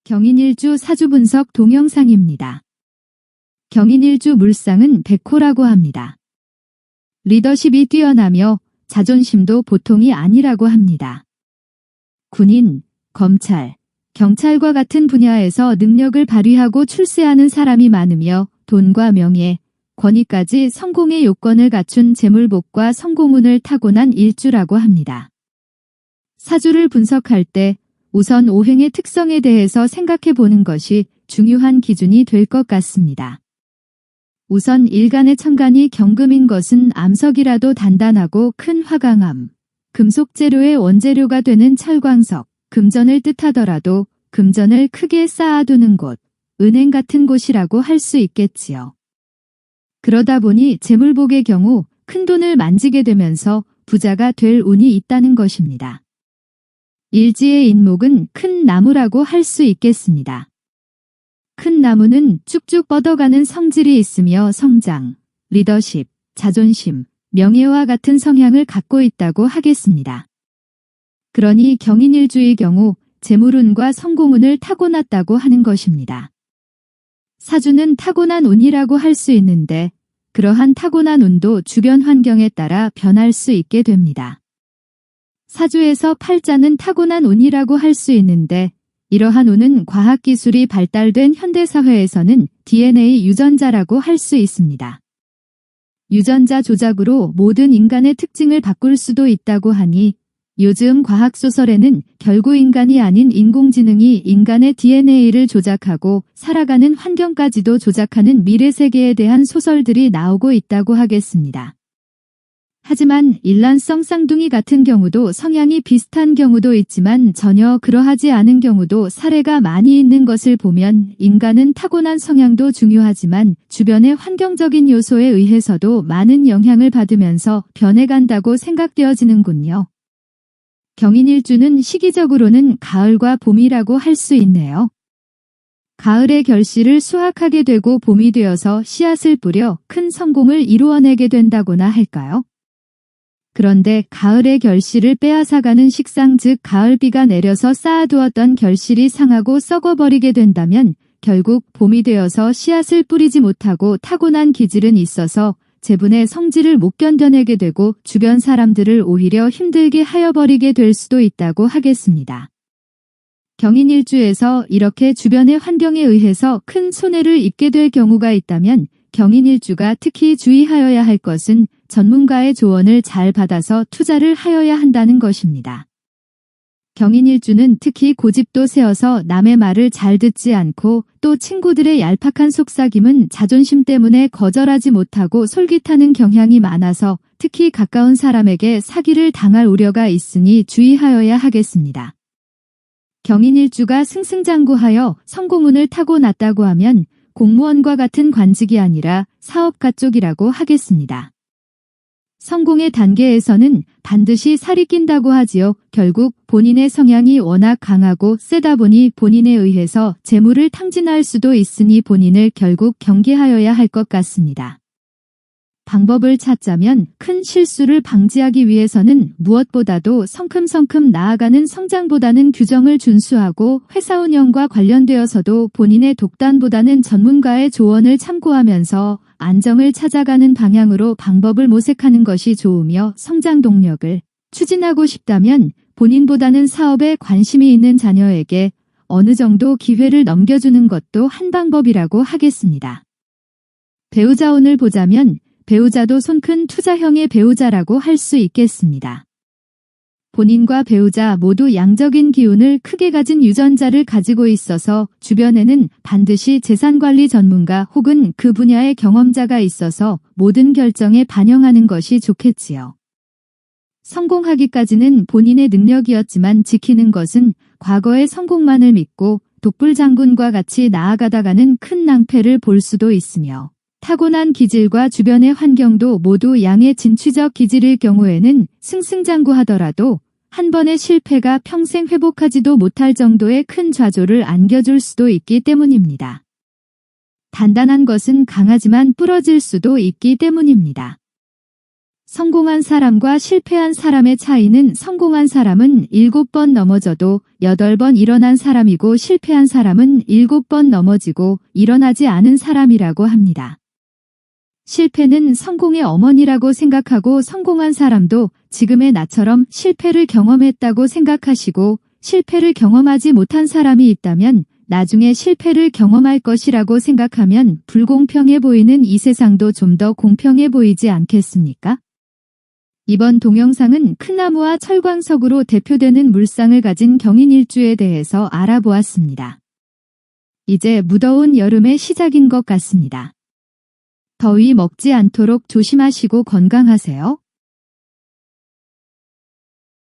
경인일주 사주 분석 동영상입니다. 경인일주 물상은 백호라고 합니다. 리더십이 뛰어나며 자존심도 보통이 아니라고 합니다. 군인, 검찰, 경찰과 같은 분야에서 능력을 발휘하고 출세하는 사람이 많으며 돈과 명예, 권위까지 성공의 요건을 갖춘 재물복과 성공운을 타고난 일주라고 합니다. 사주를 분석할 때 우선 오행의 특성에 대해서 생각해 보는 것이 중요한 기준이 될 것 같습니다. 우선 일간의 천간이 경금인 것은 암석이라도 단단하고 큰 화강암, 금속 재료의 원재료가 되는 철광석, 금전을 뜻하더라도 금전을 크게 쌓아두는 곳, 은행 같은 곳이라고 할 수 있겠지요. 그러다 보니 재물복의 경우 큰 돈을 만지게 되면서 부자가 될 운이 있다는 것입니다. 일지의 인목은 큰 나무라고 할 수 있겠습니다. 큰 나무는 쭉쭉 뻗어가는 성질이 있으며 성장, 리더십, 자존심, 명예와 같은 성향을 갖고 있다고 하겠습니다. 그러니 경인일주의 경우 재물운과 성공운을 타고났다고 하는 것입니다. 사주는 타고난 운이라고 할 수 있는데 그러한 타고난 운도 주변 환경에 따라 변할 수 있게 됩니다. 사주에서 팔자는 타고난 운이라고 할 수 있는데 이러한 운은 과학기술이 발달된 현대사회에서는 DNA 유전자라고 할 수 있습니다. 유전자 조작으로 모든 인간의 특징을 바꿀 수도 있다고 하니 요즘 과학소설에는 결국 인간이 아닌 인공지능이 인간의 DNA를 조작하고 살아가는 환경까지도 조작하는 미래세계에 대한 소설들이 나오고 있다고 하겠습니다. 하지만 일란성 쌍둥이 같은 경우도 성향이 비슷한 경우도 있지만 전혀 그러하지 않은 경우도 사례가 많이 있는 것을 보면 인간은 타고난 성향도 중요하지만 주변의 환경적인 요소에 의해서도 많은 영향을 받으면서 변해간다고 생각되어지는군요. 경인일주는 시기적으로는 가을과 봄이라고 할 수 있네요. 가을의 결실을 수확하게 되고 봄이 되어서 씨앗을 뿌려 큰 성공을 이루어내게 된다고나 할까요? 그런데 가을의 결실을 빼앗아가는 식상 즉 가을비가 내려서 쌓아두었던 결실이 상하고 썩어버리게 된다면 결국 봄이 되어서 씨앗을 뿌리지 못하고 타고난 기질은 있어서 재분의 성질을 못 견뎌내게 되고 주변 사람들을 오히려 힘들게 하여버리게 될 수도 있다고 하겠습니다. 경인일주에서 이렇게 주변의 환경에 의해서 큰 손해를 입게 될 경우가 있다면 경인일주가 특히 주의하여야 할 것은 전문가의 조언을 잘 받아서 투자를 하여야 한다는 것입니다. 경인일주는 특히 고집도 세어서 남의 말을 잘 듣지 않고 또 친구들의 얄팍한 속삭임은 자존심 때문에 거절하지 못하고 솔깃하는 경향이 많아서 특히 가까운 사람에게 사기를 당할 우려가 있으니 주의하여야 하겠습니다. 경인일주가 승승장구하여 성공운을 타고났다고 하면 공무원과 같은 관직이 아니라 사업가 쪽이라고 하겠습니다. 성공의 단계에서는 반드시 살이 낀다고 하지요. 결국 본인의 성향이 워낙 강하고 세다 보니 본인에 의해서 재물을 탕진할 수도 있으니 본인을 결국 경계하여야 할 것 같습니다. 방법을 찾자면 큰 실수를 방지하기 위해서는 무엇보다도 성큼성큼 나아가는 성장보다는 규정을 준수하고 회사 운영과 관련되어서도 본인의 독단보다는 전문가의 조언을 참고하면서 안정을 찾아가는 방향으로 방법을 모색하는 것이 좋으며 성장 동력을 추진하고 싶다면 본인보다는 사업에 관심이 있는 자녀에게 어느 정도 기회를 넘겨주는 것도 한 방법이라고 하겠습니다. 배우자운을 보자면 배우자도 손큰 투자형의 배우자라고 할 수 있겠습니다. 본인과 배우자 모두 양적인 기운을 크게 가진 유전자를 가지고 있어서 주변에는 반드시 재산관리 전문가 혹은 그 분야의 경험자가 있어서 모든 결정에 반영하는 것이 좋겠지요. 성공하기까지는 본인의 능력이었지만 지키는 것은 과거의 성공만을 믿고 독불장군과 같이 나아가다가는 큰 낭패를 볼 수도 있으며 타고난 기질과 주변의 환경도 모두 양의 진취적 기질일 경우에는 승승장구하더라도 한 번의 실패가 평생 회복하지도 못할 정도의 큰 좌절을 안겨줄 수도 있기 때문입니다. 단단한 것은 강하지만 부러질 수도 있기 때문입니다. 성공한 사람과 실패한 사람의 차이는 성공한 사람은 7번 넘어져도 8번 일어난 사람이고 실패한 사람은 7번 넘어지고 일어나지 않은 사람이라고 합니다. 실패는 성공의 어머니라고 생각하고 성공한 사람도 지금의 나처럼 실패를 경험했다고 생각하시고 실패를 경험하지 못한 사람이 있다면 나중에 실패를 경험할 것이라고 생각하면 불공평해 보이는 이 세상도 좀 더 공평해 보이지 않겠습니까? 이번 동영상은 큰 나무와 철광석으로 대표되는 물상을 가진 경인일주에 대해서 알아보았습니다. 이제 무더운 여름의 시작인 것 같습니다. 더위 먹지 않도록 조심하시고 건강하세요.